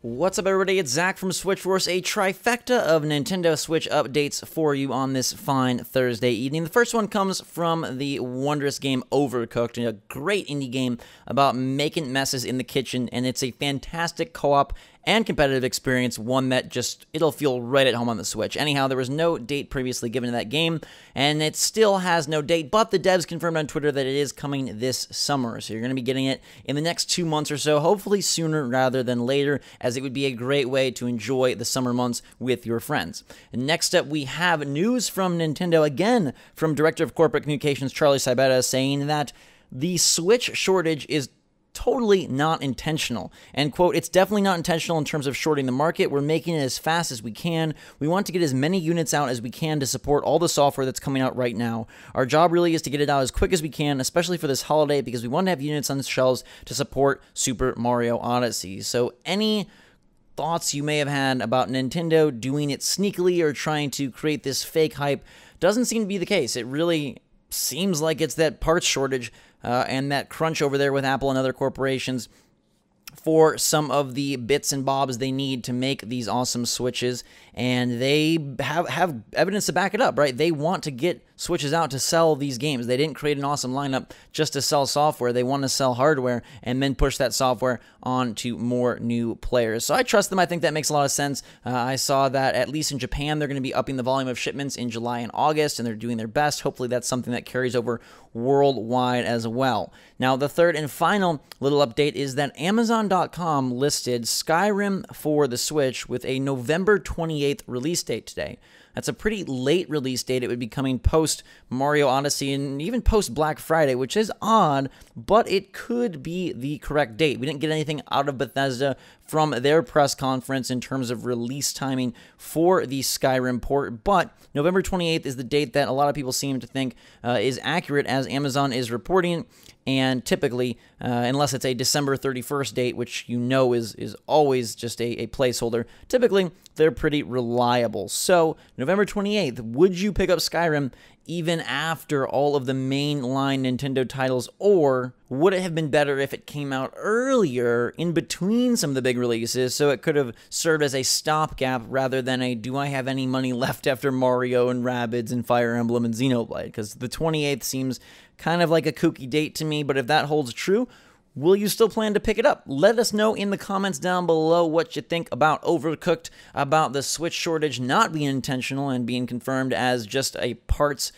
What's up, everybody? It's Zach from Switchforce, a trifecta of Nintendo Switch updates for you on this fine Thursday evening. The first one comes from the wondrous game Overcooked, a great indie game about making messes in the kitchen, and it's a fantastic co-op and competitive experience, one that it'll feel right at home on the Switch. Anyhow, there was no date previously given to that game, and it still has no date, but the devs confirmed on Twitter that it is coming this summer, so you're going to be getting it in the next 2 months or so, hopefully sooner rather than later, as it would be a great way to enjoy the summer months with your friends. And next up, we have news from Nintendo, again from Director of Corporate Communications Charlie Cibetta, saying that the Switch shortage is totally not intentional. And quote, "It's definitely not intentional in terms of shorting the market. We're making it as fast as we can. We want to get as many units out as we can to support all the software that's coming out right now. Our job really is to get it out as quick as we can, especially for this holiday, because we want to have units on the shelves to support Super Mario Odyssey." So any thoughts you may have had about Nintendo doing it sneakily or trying to create this fake hype doesn't seem to be the case. It really seems like it's that parts shortage and that crunch over there with Apple and other corporations for some of the bits and bobs they need to make these awesome Switches, and they have evidence to back it up, right? They want to get Switches out to sell these games. They didn't create an awesome lineup just to sell software. They want to sell hardware and then push that software on to more new players. So I trust them. I think that makes a lot of sense. I saw that at least in Japan, they're going to be upping the volume of shipments in July and August, and they're doing their best. Hopefully that's something that carries over worldwide as well. Now, the third and final little update is that Amazon.com listed Skyrim for the Switch with a November 28th release date today. That's a pretty late release date. It would be coming post Mario Odyssey and even post Black Friday, which is odd, but it could be the correct date. We didn't get anything out of Bethesda from their press conference in terms of release timing for the Skyrim port, but November 28th is the date that a lot of people seem to think is accurate, as Amazon is reporting. And typically, unless it's a December 31st date, which you know is always just a placeholder, typically they're pretty reliable. So November 28th, would you pick up Skyrim even after all of the mainline Nintendo titles, or would it have been better if it came out earlier in between some of the big releases, so it could have served as a stopgap rather than a do I have any money left after Mario and Rabbids and Fire Emblem and Xenoblade? Because the 28th seems kind of like a kooky date to me, but if that holds true, will you still plan to pick it up? Let us know in the comments down below what you think about Overcooked, about the Switch shortage not being intentional and being confirmed as just a parts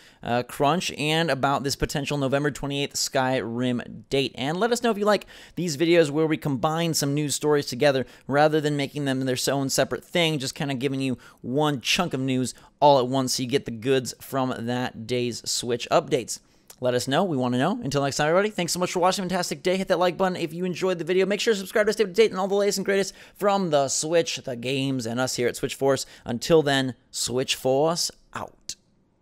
crunch, and about this potential November 28th Skyrim date. And let us know if you like these videos where we combine some news stories together rather than making them their own separate thing, just kind of giving you one chunk of news all at once so you get the goods from that day's Switch updates. Let us know. We want to know. Until next time, everybody, thanks so much for watching. Fantastic day. Hit that like button if you enjoyed the video. Make sure to subscribe to stay up to date on all the latest and greatest from the Switch, the games, and us here at Switchforce. Until then, Switchforce